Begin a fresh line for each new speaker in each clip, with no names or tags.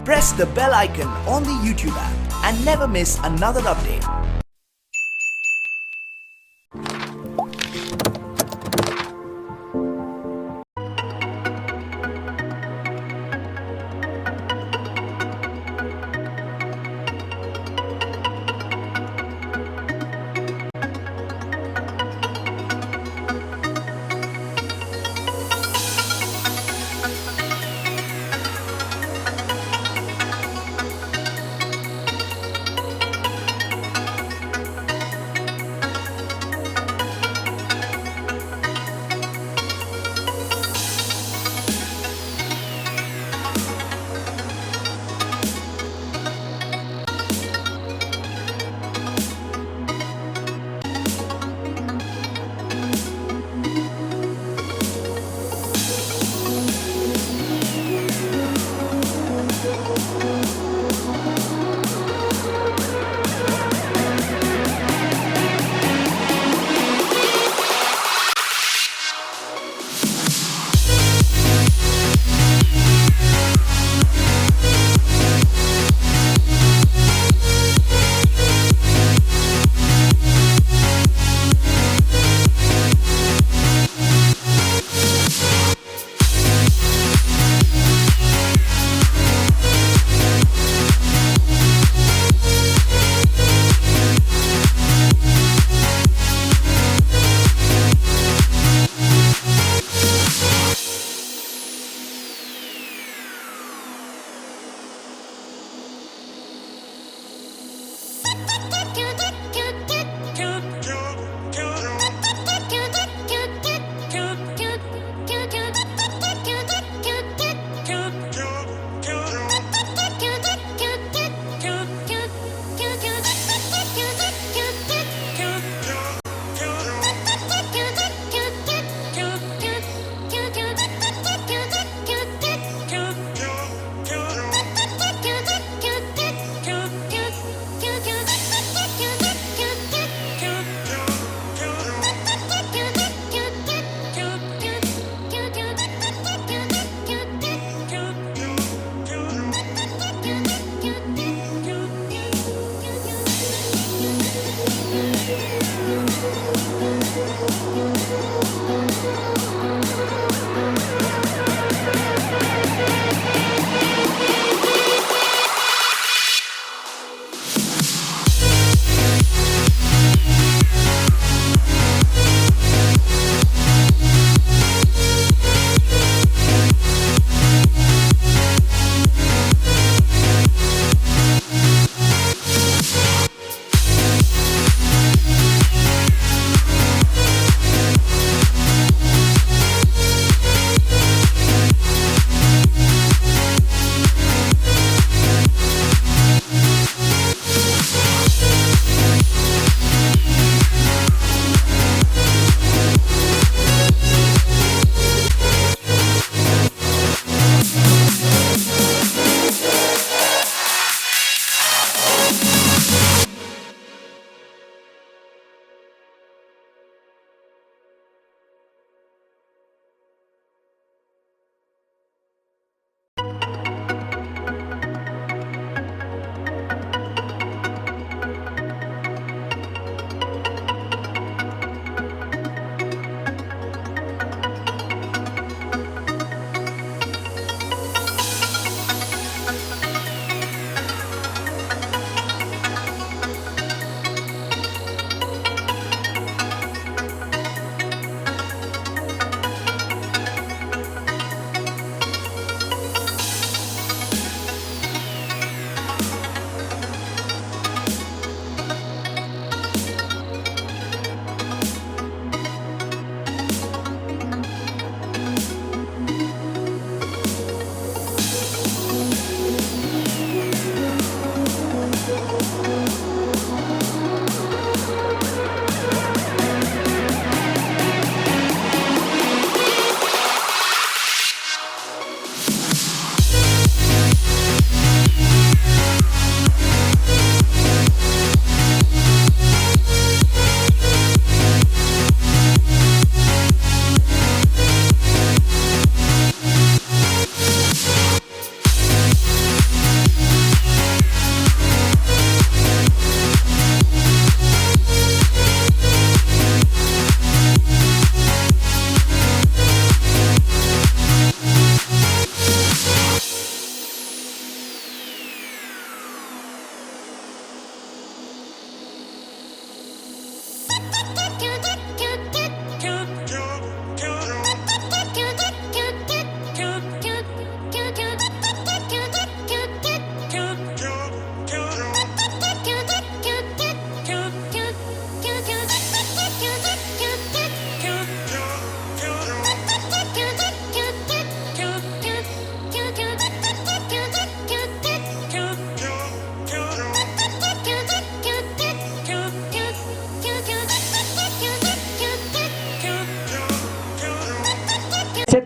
press the bell icon on the YouTube app and never miss another update.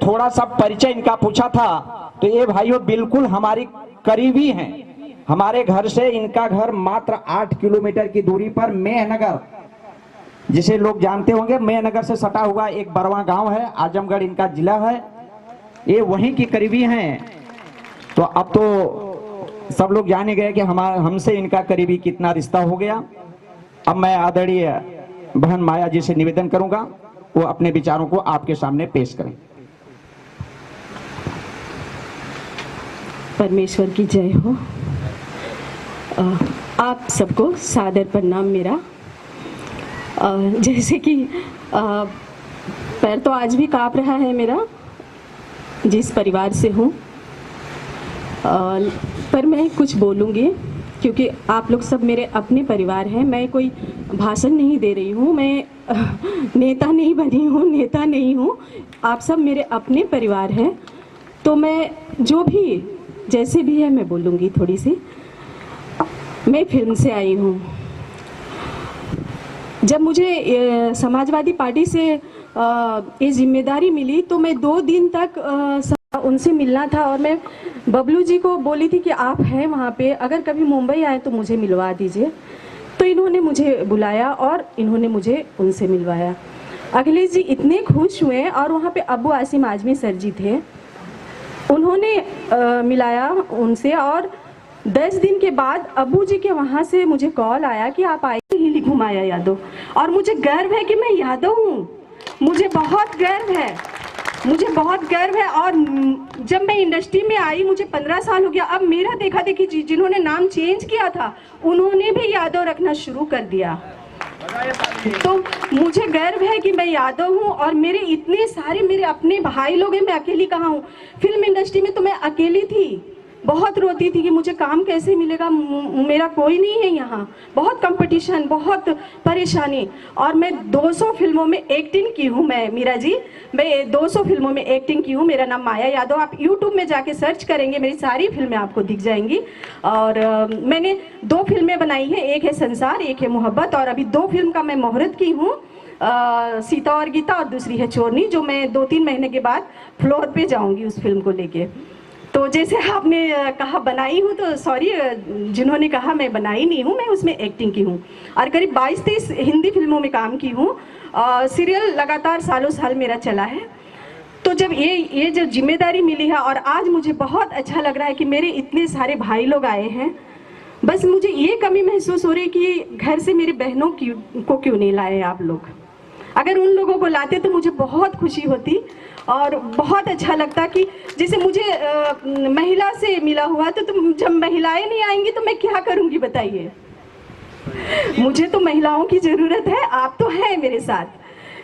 थोड़ा सा परिचय इनका पूछा था तो ये भाइयों बिल्कुल हमारी करीबी हैं। हमारे घर से इनका घर मात्र 8 किलोमीटर की दूरी पर मेहनगर, जिसे लोग जानते होंगे, मेहनगर से सटा हुआ एक बरवा गांव है, आजमगढ़ इनका जिला है। ये वहीं की करीबी हैं। तो अब तो सब लोग जान ही गए कि हमसे इनका करीबी कितना रिश्ता हो गया। अब मैं आदरणीय बहन माया जी से निवेदन करूंगा वो अपने विचारों को आपके सामने पेश करें।
परमेश्वर की जय हो। आप सबको सादर प्रणाम मेरा। जैसे कि पैर तो आज भी कांप रहा है मेरा, जिस परिवार से हूँ, पर मैं कुछ बोलूँगी क्योंकि आप लोग सब मेरे अपने परिवार हैं। मैं कोई भाषण नहीं दे रही हूँ, मैं नेता नहीं बनी हूँ, नेता नहीं हूँ। आप सब मेरे अपने परिवार हैं, तो मैं जो भी जैसे भी है मैं बोलूँगी थोड़ी सी। मैं फिल्म से आई हूँ। जब मुझे समाजवादी पार्टी से ये जिम्मेदारी मिली तो मैं 2 दिन तक उनसे मिलना था और मैं बबलू जी को बोली थी कि आप हैं वहाँ पे, अगर कभी मुंबई आए तो मुझे मिलवा दीजिए। तो इन्होंने मुझे बुलाया और इन्होंने मुझे उनसे मिलवाया। अखिलेश जी इतने खुश हुए और वहाँ पे अबू आसिम आजमी सर जी थे, उन्होंने मिलाया उनसे। और 10 दिन के बाद अबू जी के वहाँ से मुझे कॉल आया कि आप आए ही लिखूँ माया यादव। और मुझे गर्व है कि मैं यादव हूँ, मुझे बहुत गर्व है, मुझे बहुत गर्व है। और जब मैं इंडस्ट्री में आई मुझे 15 साल हो गया। अब मेरा देखा देखी जिन्होंने नाम चेंज किया था उन्होंने भी यादव रखना शुरू कर दिया। तो मुझे गर्व है कि मैं यादव हूँ और मेरे इतने सारे मेरे अपने भाई लोग हैं। मैं अकेली कहाँ हूँ। फिल्म इंडस्ट्री में तो मैं अकेली थी, बहुत रोती थी कि मुझे काम कैसे मिलेगा, मेरा कोई नहीं है यहाँ, बहुत कंपटीशन, बहुत परेशानी। और मैं 200 फिल्मों में एक्टिंग की हूँ। मैं मीरा जी, मैं 200 फिल्मों में एक्टिंग की हूँ। मेरा नाम माया यादव। आप यूट्यूब में जाके सर्च करेंगे मेरी सारी फिल्में आपको दिख जाएंगी। और मैंने 2 फिल्में बनाई हैं, एक है संसार, एक है मोहब्बत। और अभी 2 फिल्म का मैं मुहूर्त की हूँ, सीता और गीता, और दूसरी है चोरनी, जो मैं 2-3 महीने के बाद फ्लोर पे जाऊँगी उस फिल्म को लेके। तो जैसे आपने कहा बनाई हूँ, तो सॉरी, जिन्होंने कहा मैं बनाई नहीं हूँ, मैं उसमें एक्टिंग की हूँ। और करीब 22-23 हिंदी फिल्मों में काम की हूँ। सीरियल लगातार सालों साल मेरा चला है। तो जब ये जो जिम्मेदारी मिली है और आज मुझे बहुत अच्छा लग रहा है कि मेरे इतने सारे भाई लोग आए हैं, बस मुझे ये कमी महसूस हो रही है कि घर से मेरी बहनों को क्यों नहीं लाए आप लोग। अगर उन लोगों को लाते तो मुझे बहुत खुशी होती और बहुत अच्छा लगता कि जैसे मुझे महिला से मिला हुआ तो तुम, जब महिलाएं नहीं आएंगी तो मैं क्या करूंगी बताइए। मुझे तो महिलाओं की ज़रूरत है, आप तो हैं मेरे साथ,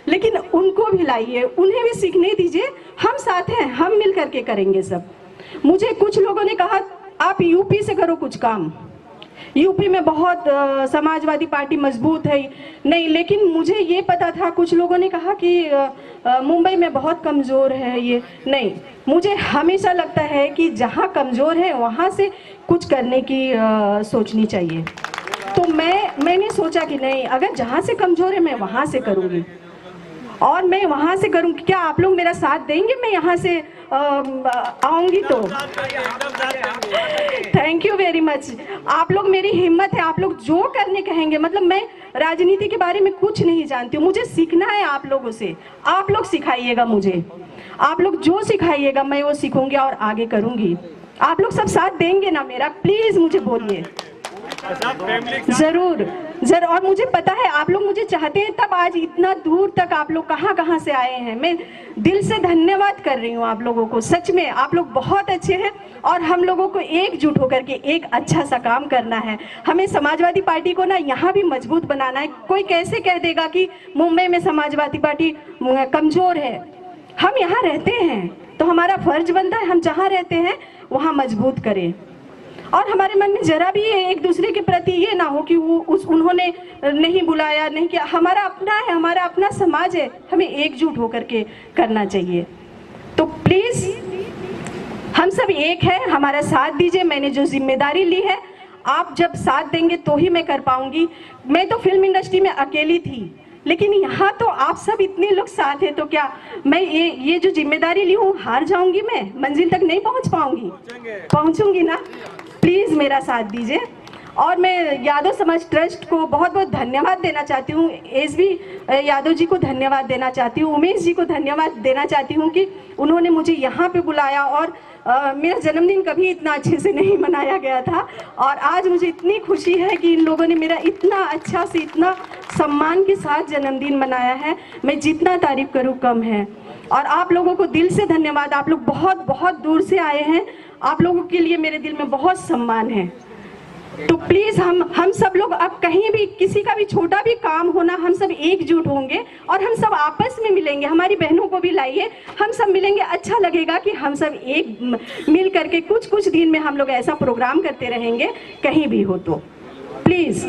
लेकिन उनको भी लाइए, उन्हें भी सीखने दीजिए। हम साथ हैं, हम मिल करके करेंगे सब। मुझे कुछ लोगों ने कहा आप यूपी से करो कुछ काम, यूपी में बहुत समाजवादी पार्टी मजबूत है नहीं। लेकिन मुझे ये पता था, कुछ लोगों ने कहा कि मुंबई में बहुत कमज़ोर है ये नहीं। मुझे हमेशा लगता है कि जहाँ कमज़ोर है वहाँ से कुछ करने की सोचनी चाहिए। तो मैंने सोचा कि नहीं, अगर जहाँ से कमज़ोर है मैं वहाँ से करूँगी और मैं वहाँ से करूँगी। क्या आप लोग मेरा साथ देंगे? मैं यहाँ से आऊँगी तो थैंक यू वेरी मच। आप लोग मेरी हिम्मत है, आप लोग जो करने कहेंगे। मतलब मैं राजनीति के बारे में कुछ नहीं जानती हूँ, मुझे सीखना है आप लोगों से। आप लोग सिखाइएगा मुझे, आप लोग जो सिखाइएगा मैं वो सीखूंगी और आगे करूँगी। आप लोग सब साथ देंगे ना मेरा? प्लीज़ मुझे बोलिए ज़रूर ज़रूर। और मुझे पता है आप लोग मुझे चाहते हैं, तब आज इतना दूर तक आप लोग कहाँ से आए हैं। मैं दिल से धन्यवाद कर रही हूँ आप लोगों को। सच में आप लोग बहुत अच्छे हैं और हम लोगों को एकजुट होकर के एक अच्छा सा काम करना है। हमें समाजवादी पार्टी को ना यहाँ भी मजबूत बनाना है। कोई कैसे कह देगा कि मुंबई में समाजवादी पार्टी कमज़ोर है? हम यहाँ रहते हैं तो हमारा फर्ज बनता है हम जहाँ रहते हैं वहाँ मजबूत करें। और हमारे मन में जरा भी एक दूसरे के प्रति ये ना हो कि उन्होंने नहीं बुलाया, नहीं किया। हमारा अपना है, हमारा अपना समाज है, हमें एकजुट होकर के करना चाहिए। तो प्लीज़ हम सब एक हैं, हमारा साथ दीजिए। मैंने जो जिम्मेदारी ली है, आप जब साथ देंगे तो ही मैं कर पाऊंगी। मैं तो फिल्म इंडस्ट्री में अकेली थी, लेकिन यहाँ तो आप सब इतने लोग साथ हैं, तो क्या मैं ये जो जिम्मेदारी ली हूँ हार जाऊंगी? मैं मंजिल तक नहीं पहुँच पाऊंगी? पहुँचूंगी ना? प्लीज़ मेरा साथ दीजिए। और मैं यादव समाज ट्रस्ट को बहुत बहुत धन्यवाद देना चाहती हूँ, एसबी यादव जी को धन्यवाद देना चाहती हूँ, उमेश जी को धन्यवाद देना चाहती हूँ कि उन्होंने मुझे यहाँ पे बुलाया। और मेरा जन्मदिन कभी इतना अच्छे से नहीं मनाया गया था, और आज मुझे इतनी खुशी है कि इन लोगों ने मेरा इतना अच्छा से, इतना सम्मान के साथ जन्मदिन मनाया है। मैं जितना तारीफ करूँ कम है। और आप लोगों को दिल से धन्यवाद। आप लोग बहुत बहुत दूर से आए हैं, आप लोगों के लिए मेरे दिल में बहुत सम्मान है। तो प्लीज़ हम सब लोग अब कहीं भी किसी का भी छोटा भी काम होना, हम सब एकजुट होंगे और हम सब आपस में मिलेंगे। हमारी बहनों को भी लाइए, हम सब मिलेंगे। अच्छा लगेगा कि हम सब एक मिल करके कुछ दिन में हम लोग ऐसा प्रोग्राम करते रहेंगे कहीं भी हो तो, प्लीज़।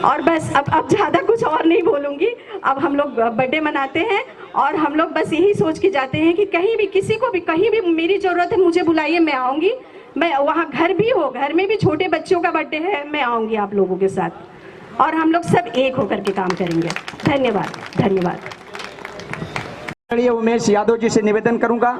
और बस अब ज़्यादा कुछ और नहीं बोलूँगी। अब हम लोग बर्थडे मनाते हैं और हम लोग बस यही सोच के जाते हैं कि कहीं भी किसी को भी कहीं भी मेरी ज़रूरत है, मुझे बुलाइए, मैं आऊँगी। मैं वहाँ घर भी हो, घर में भी छोटे बच्चों का बर्थडे है, मैं आऊँगी आप लोगों के साथ, और हम लोग सब एक होकर के काम करेंगे। धन्यवाद, धन्यवाद।
उमेश यादव जी से निवेदन करूंगा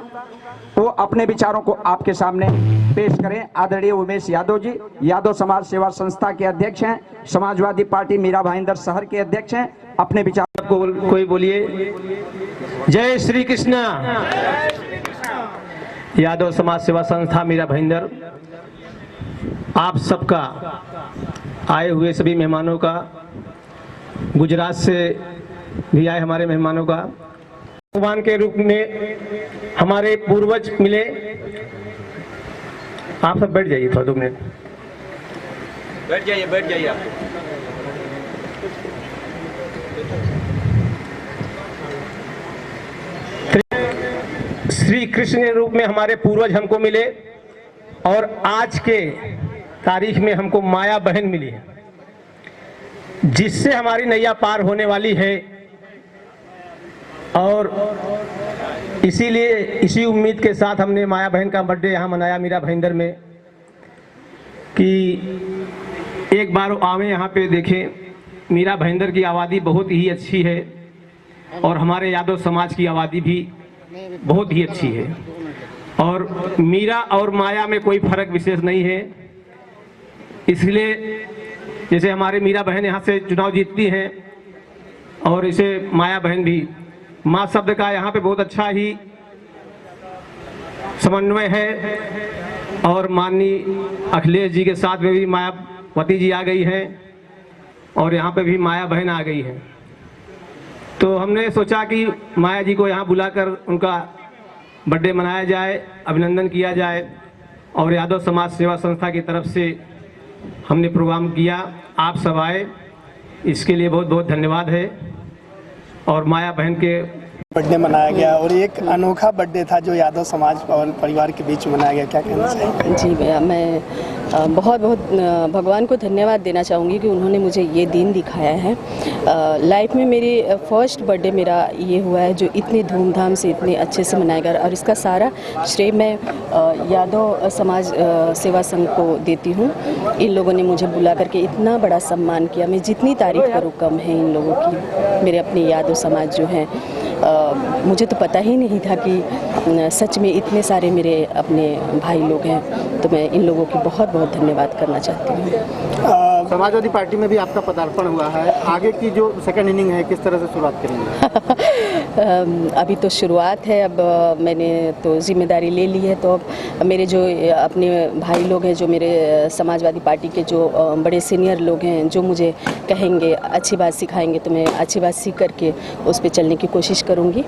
वो अपने विचारों को आपके सामने पेश करें। आदरणीय उमेश यादव जी यादव समाज सेवा संस्था के अध्यक्ष हैं, समाजवादी पार्टी मीरा भाईंदर शहर के अध्यक्ष हैं। अपने विचार
को कोई बोलिए। जय श्री कृष्णा। यादव समाज सेवा संस्था मीरा भाईंदर आप सबका, आए हुए सभी मेहमानों का, गुजरात से भी आए हमारे मेहमानों का, भगवान के रूप में हमारे पूर्वज मिले। आप सब बैठ जाइए, थोड़ा 2 मिनट बैठ जाइए आप। श्री कृष्ण के रूप में हमारे पूर्वज हमको मिले, और आज के तारीख में हमको माया बहन मिली है, जिससे हमारी नैया पार होने वाली है। और इसीलिए इसी उम्मीद के साथ हमने माया बहन का बर्थडे यहाँ मनाया मीरा भाईंदर में, कि एक बार आवे यहाँ पे देखें। मीरा भाईंदर की आबादी बहुत ही अच्छी है, और हमारे यादव समाज की आबादी भी बहुत ही अच्छी है, और मीरा और माया में कोई फर्क विशेष नहीं है। इसलिए जैसे हमारे मीरा बहन यहाँ से चुनाव जीतती हैं, और इसे माया बहन भी, माँ शब्द का यहाँ पे बहुत अच्छा ही समन्वय है। और माननीय अखिलेश जी के साथ में भी मायावती जी आ गई हैं, और यहाँ पे भी माया बहन आ गई है। तो हमने सोचा कि माया जी को यहाँ बुलाकर उनका बर्थडे मनाया जाए, अभिनंदन किया जाए, और यादव समाज सेवा संस्था की तरफ से हमने प्रोग्राम किया। आप सब आए, इसके लिए बहुत बहुत धन्यवाद है। और माया बहन के
बर्थडे मनाया गया, और एक अनोखा बर्थडे था जो यादव समाज और परिवार के बीच मनाया गया, क्या कहना चाहिए?
जी भैया, मैं बहुत बहुत भगवान को धन्यवाद देना चाहूँगी कि उन्होंने मुझे ये दिन दिखाया है। लाइफ में मेरी फर्स्ट बर्थडे मेरा ये हुआ है जो इतने धूमधाम से, इतने अच्छे से मनाया गया, और इसका सारा श्रेय मैं यादव समाज सेवा संघ को देती हूँ। इन लोगों ने मुझे बुला करके इतना बड़ा सम्मान किया, मैं जितनी तारीफ़ करूँ कम है इन लोगों की। मेरे अपने यादव समाज जो हैं, मुझे तो पता ही नहीं था कि सच में इतने सारे मेरे अपने भाई लोग हैं, तो मैं इन लोगों की बहुत बहुत धन्यवाद करना चाहती हूँ।
समाजवादी पार्टी में भी आपका पदार्पण हुआ है, आगे की जो सेकंड इनिंग है किस तरह से शुरुआत करेंगे?
अभी तो शुरुआत है, अब मैंने तो जिम्मेदारी ले ली है, तो अब मेरे जो अपने भाई लोग हैं, जो मेरे समाजवादी पार्टी के जो बड़े सीनियर लोग हैं, जो मुझे कहेंगे, अच्छी बात सिखाएंगे, तो मैं अच्छी बात सीख करके उस पर चलने की कोशिश करूँगी।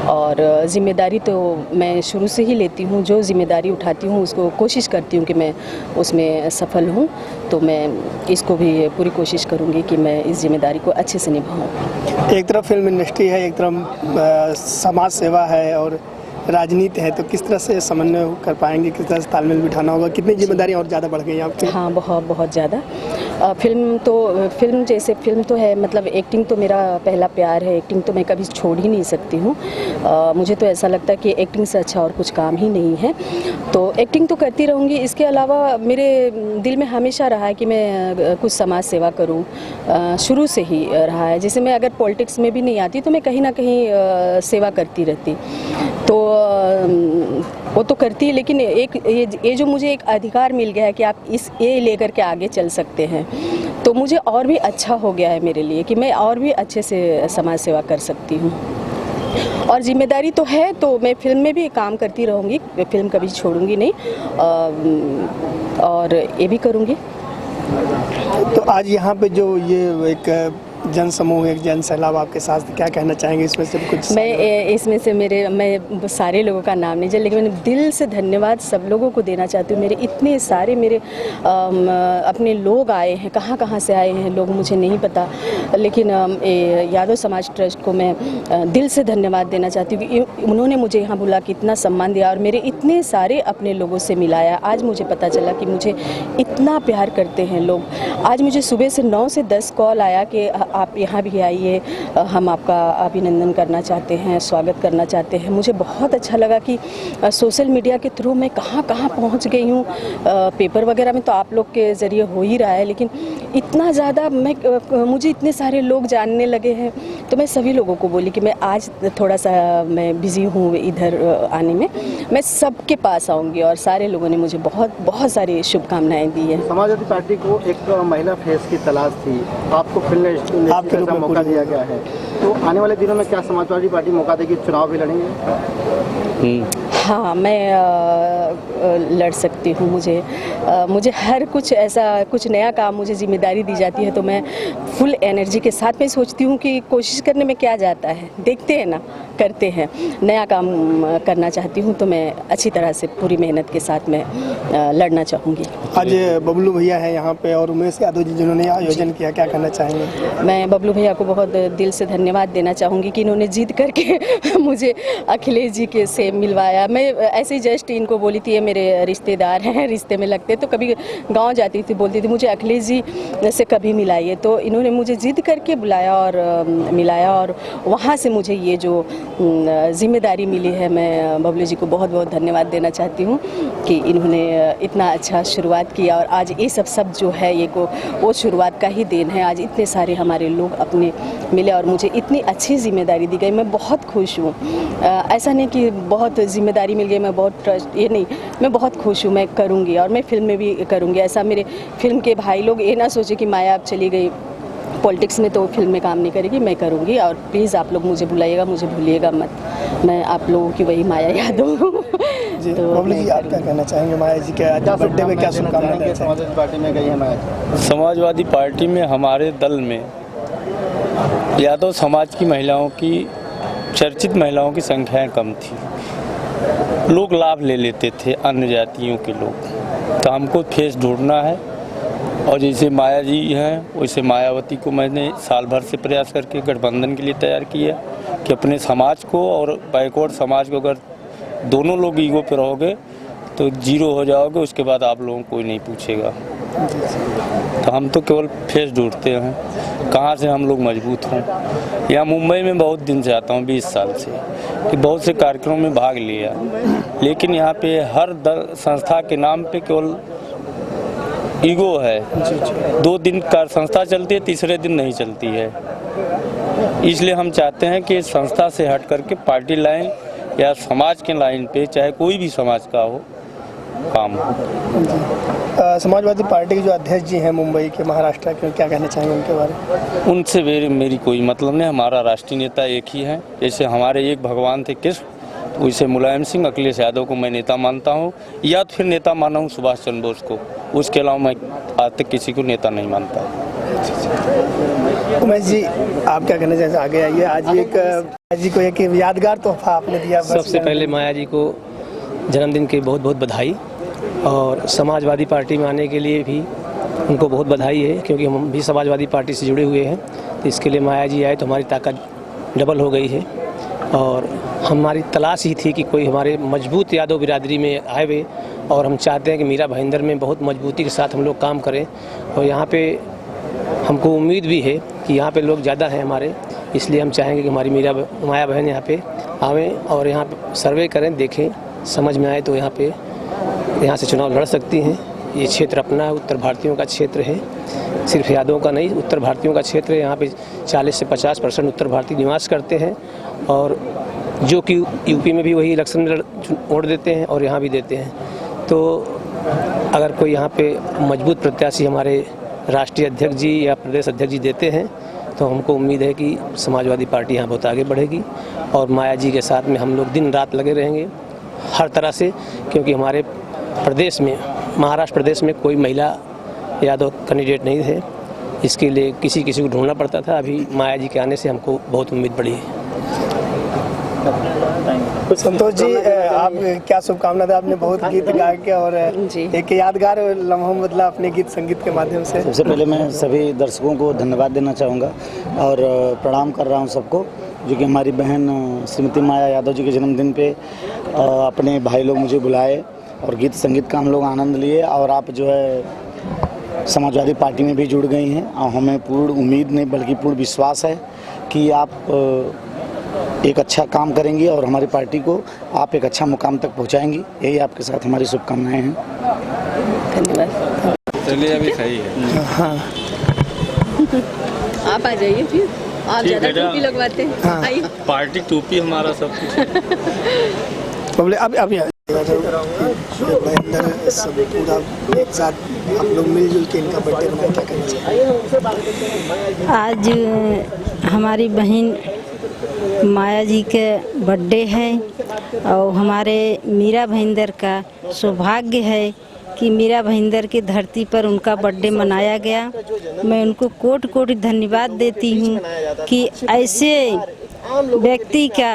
और जिम्मेदारी तो मैं शुरू से ही लेती हूँ, जो जिम्मेदारी उठाती हूँ उसको कोशिश करती हूँ कि मैं उसमें सफल हूँ, तो मैं इसको भी पूरी कोशिश करूँगी कि मैं इस जिम्मेदारी को अच्छे से निभाऊँ।
एक तरफ फिल्म इंडस्ट्री है, एक तरफ समाज सेवा है और राजनीति है, तो किस तरह से समन्वय कर पाएंगे, किस तरह से तालमेल बिठाना होगा? कितनी जिम्मेदारी और ज़्यादा बढ़ गई आपकी?
हाँ, बहुत बहुत ज़्यादा। फिल्म तो है, मतलब एक्टिंग तो मेरा पहला प्यार है, एक्टिंग तो मैं कभी छोड़ ही नहीं सकती हूँ। मुझे तो ऐसा लगता है कि एक्टिंग से अच्छा और कुछ काम ही नहीं है, तो एक्टिंग तो करती रहूँगी। इसके अलावा मेरे दिल में हमेशा रहा है कि मैं कुछ समाज सेवा करूँ, शुरू से ही रहा है। जैसे मैं अगर पॉलिटिक्स में भी नहीं आती तो मैं कहीं ना कहीं सेवा करती रहती, तो वो तो करती है, लेकिन ये जो मुझे एक अधिकार मिल गया है कि आप ये लेकर के आगे चल सकते हैं, तो मुझे और भी अच्छा हो गया है मेरे लिए कि मैं और भी अच्छे से समाज सेवा कर सकती हूँ। और जिम्मेदारी तो है, तो मैं फिल्म में भी काम करती रहूँगी, फिल्म कभी छोड़ूंगी नहीं, और ये भी करूँगी।
तो आज यहाँ पे जो ये एक जन समूह, एक जन सैलाब आपके साथ, क्या कहना चाहेंगे इसमें से कुछ?
मैं सारे लोगों का नाम नहीं, लेकिन मैं दिल से धन्यवाद सब लोगों को देना चाहती हूँ। मेरे इतने सारे अपने लोग आए हैं, कहाँ कहाँ से आए हैं लोग मुझे नहीं पता, लेकिन यादव समाज ट्रस्ट को मैं दिल से धन्यवाद देना चाहती हूँ कि उन्होंने मुझे यहाँ बुला के इतना सम्मान दिया और मेरे इतने सारे अपने लोगों से मिलाया। आज मुझे पता चला कि मुझे इतना प्यार करते हैं लोग। आज मुझे सुबह से 9 से 10 कॉल आया कि आप यहाँ भी आइए, हम आपका अभिनंदन करना चाहते हैं, स्वागत करना चाहते हैं। मुझे बहुत अच्छा लगा कि सोशल मीडिया के थ्रू मैं कहाँ कहाँ पहुँच गई हूँ। पेपर वगैरह में तो आप लोग के ज़रिए हो ही रहा है, लेकिन इतना ज़्यादा मुझे इतने सारे लोग जानने लगे हैं। तो मैं सभी लोगों को बोली कि मैं आज थोड़ा सा मैं बिज़ी हूँ इधर आने में, मैं सबके पास आऊँगी, और सारे लोगों ने मुझे बहुत बहुत सारी शुभकामनाएँ दी हैं।
समाजवादी पार्टी को एक महिला फेस की तलाश थी, आपको फिल्म आपके रूप में मौका दिया गया है, तो आने वाले दिनों में क्या समाजवादी पार्टी मौका देगी, चुनाव भी लड़ेंगे?
हाँ, मैं लड़ सकती हूँ। मुझे हर कुछ ऐसा कुछ नया काम, मुझे जिम्मेदारी दी जाती है तो मैं फुल एनर्जी के साथ में सोचती हूँ कि कोशिश करने में क्या जाता है, देखते हैं ना, करते हैं। नया काम करना चाहती हूँ तो मैं अच्छी तरह से पूरी मेहनत के साथ में लड़ना चाहूँगी।
आज बबलू भैया है यहाँ पे और उमेश यादव जी जिन्होंने आयोजन किया, क्या कहना चाहेंगे?
मैं बबलू भैया को बहुत दिल से धन्यवाद देना चाहूँगी कि इन्होंने जीत करके मुझे अखिलेश जी के से मिलवाया। मैं ऐसे ही जस्ट इनको बोली थी, ये मेरे रिश्तेदार हैं, रिश्ते में लगते, तो कभी गांव जाती थी, बोलती थी मुझे अखिलेश जी से कभी मिलाइए, तो इन्होंने मुझे जिद करके बुलाया और मिलाया, और वहाँ से मुझे ये जो जिम्मेदारी मिली है, मैं बबलू जी को बहुत बहुत धन्यवाद देना चाहती हूँ कि इन्होंने इतना अच्छा शुरुआत किया, और आज ये सब जो है ये वो शुरुआत का ही देन है। आज इतने सारे हमारे लोग अपने मिले और मुझे इतनी अच्छी जिम्मेदारी दी गई, मैं बहुत खुश हूँ। ऐसा नहीं कि बहुत जिम्मेदारी मिल गई, मैं बहुत ट्रस्ट, ये नहीं, मैं बहुत खुश हूँ। मैं करूँगी और मैं फिल्म में भी करूँगी। ऐसा मेरे फिल्म के भाई लोग ये ना सोचे कि माया अब चली गई पॉलिटिक्स में तो फिल्म में काम नहीं करेगी, मैं करूँगी। और प्लीज़ आप लोग मुझे बुलाइएगा, मुझे भूलिएगा मत, मैं आप लोगों की वही माया यादव हूँ।
तो बबलू जी, आप क्या कहना चाहेंगे माया जी के आज बर्थडे में, क्या शुभकामनाएं?
समाजवादी पार्टी में गई है माया?
समाजवादी पार्टी में हमारे दल में यादव समाज की महिलाओं की, चर्चित महिलाओं की संख्याएं कम थी। लोग लाभ ले लेते थे, अन्य जातियों के लोग, तो हमको फेस ढूंढना है। और जैसे माया जी हैं वैसे मायावती को मैंने साल भर से प्रयास करके गठबंधन के लिए तैयार किया कि अपने समाज को और बैकवर्ड समाज को, अगर दोनों लोग ईगो पे रहोगे तो जीरो हो जाओगे, उसके बाद आप लोगों को कोई नहीं पूछेगा। तो हम तो केवल फेस ढूंढते हैं, कहाँ से हम लोग मजबूत हों। यहाँ मुंबई में बहुत दिन से आता हूँ, 20 साल से, कि बहुत से कार्यक्रमों में भाग लिया, लेकिन यहाँ पे हर संस्था के नाम पे केवल ईगो है। 2 दिन का संस्था चलती है, तीसरे दिन नहीं चलती है। इसलिए हम चाहते हैं कि संस्था से हट करके पार्टी लाइन या समाज के लाइन पे, चाहे कोई भी समाज का हो, काम हो।
समाजवादी पार्टी के जो अध्यक्ष जी हैं मुंबई के, महाराष्ट्र के, क्या कहना चाहेंगे उनके बारे में?
उनसे मेरी कोई मतलब नहीं। हमारा राष्ट्रीय नेता एक ही है। जैसे हमारे एक भगवान थे कृष्ण, वैसे मुलायम सिंह, अखिलेश यादव को मैं नेता मानता हूँ, या तो फिर नेता माना हूँ सुभाष चंद्र बोस को। उसके अलावा मैं आज तक किसी को नेता नहीं मानता।
उमेश जी, आप क्या कहना चाहते हैं? आगे आइए। आज एक यादगार तोहफा आपने दिया।
सबसे पहले माया जी को जन्मदिन की बहुत बहुत बधाई, और समाजवादी पार्टी में आने के लिए भी उनको बहुत बधाई है, क्योंकि हम भी समाजवादी पार्टी से जुड़े हुए हैं। तो इसके लिए माया जी आए तो हमारी ताकत डबल हो गई है, और हमारी तलाश ही थी कि कोई हमारे मजबूत यादव बिरादरी में आए हुए और हम चाहते हैं कि मीरा भाईंदर में बहुत मजबूती के साथ हम लोग काम करें। और यहाँ पे हमको उम्मीद भी है कि यहाँ पे लोग ज़्यादा हैं हमारे, इसलिए हम चाहेंगे कि हमारी माया बहन यहाँ पे आवें और यहाँ पे सर्वे करें, देखें, समझ में आए तो यहाँ से चुनाव लड़ सकती हैं। ये क्षेत्र अपना है, उत्तर भारतीयों का क्षेत्र है, सिर्फ यादवों का नहीं, उत्तर भारतीयों का क्षेत्र है। यहाँ पे 40 से 50% उत्तर भारतीय निवास करते हैं और जो कि यूपी में भी वही इलेक्शन में वोट देते हैं और यहाँ भी देते हैं। तो अगर कोई यहाँ पे मजबूत प्रत्याशी हमारे राष्ट्रीय अध्यक्ष जी या प्रदेश अध्यक्ष जी देते हैं तो हमको उम्मीद है कि समाजवादी पार्टी यहाँ बहुत आगे बढ़ेगी और माया जी के साथ में हम लोग दिन रात लगे रहेंगे हर तरह से, क्योंकि हमारे प्रदेश में, महाराष्ट्र प्रदेश में कोई महिला यादव कैंडिडेट नहीं थे। इसके लिए किसी को ढूंढना पड़ता था। अभी माया जी के आने से हमको बहुत उम्मीद बढ़ी है।
संतोष जी, आप क्या शुभकामना था? आपने बहुत गीत गा के और एक यादगार लम्हा बदला अपने गीत संगीत के माध्यम से।
सबसे पहले मैं सभी दर्शकों को धन्यवाद देना चाहूँगा और प्रणाम कर रहा हूँ सबको, जो कि हमारी बहन श्रीमती माया यादव जी के जन्मदिन पे अपने भाई लोग मुझे बुलाए और गीत संगीत का हम लोग आनंद लिए। और आप जो है समाजवादी पार्टी में भी जुड़ गई हैं और हमें पूर्ण उम्मीद नहीं बल्कि पूर्ण विश्वास है कि आप एक अच्छा काम करेंगी और हमारी पार्टी को आप एक अच्छा मुकाम तक पहुंचाएंगी। यही आपके साथ हमारी शुभकामनाएं हैं।
धन्यवाद।
चलिए, अभी सही है।
हाँ,
आप आ जाइए फिर, आप ज़्यादा टोपी लगवाते हैं।
हाँ।
आइए।
पार्टी टोपी हमारा सब कुछ।
अभी अंदर सब पूरा एक साथ आप लोग मिलजुल के इनका बर्थडे मनाए, क्या कहना चाहिए?
आज हमारी बहन माया जी के बर्थडे है और हमारे मीरा भाईंदर का सौभाग्य है कि मीरा भाईंदर की धरती पर उनका बर्थडे मनाया गया। मैं उनको कोटि कोटि धन्यवाद देती हूँ कि ऐसे व्यक्ति का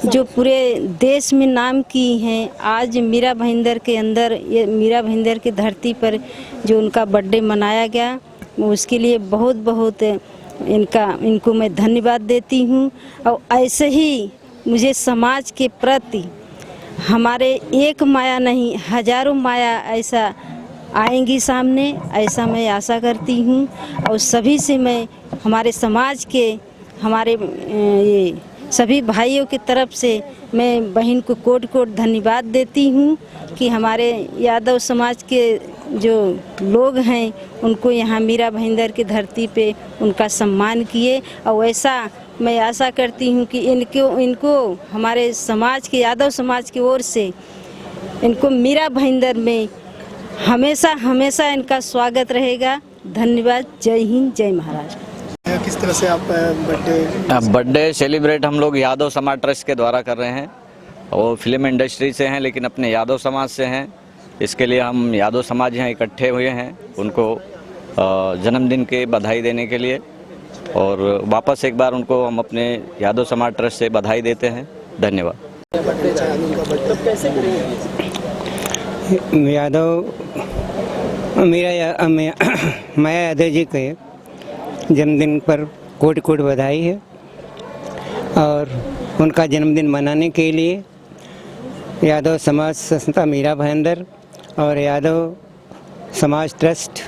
जो पूरे देश में नाम की हैं, आज मीरा भाईंदर के अंदर, ये मीरा भाईंदर की धरती पर जो उनका बर्थडे मनाया गया, उसके लिए बहुत बहुत इनको मैं धन्यवाद देती हूँ। और ऐसे ही मुझे समाज के प्रति हमारे एक माया नहीं, हजारों माया ऐसा आएंगी सामने, ऐसा मैं आशा करती हूँ। और सभी से मैं हमारे समाज के, हमारे ये सभी भाइयों की तरफ से मैं बहन को कोटि कोटि धन्यवाद देती हूँ कि हमारे यादव समाज के जो लोग हैं उनको यहाँ मीरा भाईंदर की धरती पे उनका सम्मान किए। और ऐसा मैं आशा करती हूँ कि इनको हमारे समाज के, यादव समाज की ओर से इनको मीरा भाईंदर में हमेशा हमेशा इनका स्वागत रहेगा। धन्यवाद। जय हिंद, जय महाराष्ट्र।
किस तरह से आप
बर्थडे सेलिब्रेट हम लोग यादव समाज ट्रस्ट के द्वारा कर रहे हैं और फिल्म इंडस्ट्री से हैं लेकिन अपने यादव समाज से हैं। इसके लिए हम यादव समाज यहाँ इकट्ठे हुए हैं उनको जन्मदिन के बधाई देने के लिए, और वापस एक बार उनको हम अपने यादव समाज ट्रस्ट से बधाई देते हैं। धन्यवाद।
माया यादव जी के जन्मदिन पर कोटि कोटि बधाई है और उनका जन्मदिन मनाने के लिए यादव समाज संस्था मीरा भाईंदर और यादव समाज ट्रस्ट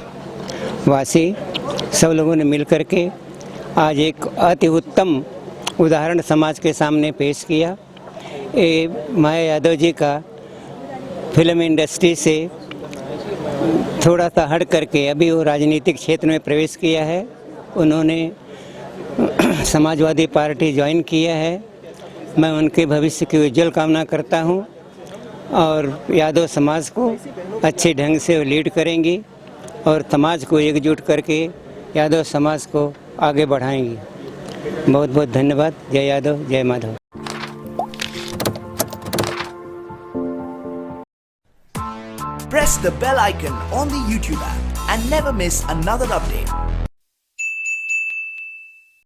वासी सब लोगों ने मिलकर के आज एक अति उत्तम उदाहरण समाज के सामने पेश किया। ये माया यादव जी का फिल्म इंडस्ट्री से थोड़ा सा हट करके अभी वो राजनीतिक क्षेत्र में प्रवेश किया है। उन्होंने समाजवादी पार्टी ज्वाइन किया है। मैं उनके भविष्य की उज्जवल कामना करता हूं और यादव समाज को अच्छे ढंग से लीड करेंगी और समाज को एकजुट करके यादव समाज को आगे बढ़ाएंगी। बहुत बहुत धन्यवाद। जय यादव, जय Madhav.
Press the bell icon on the YouTube app and never miss another update.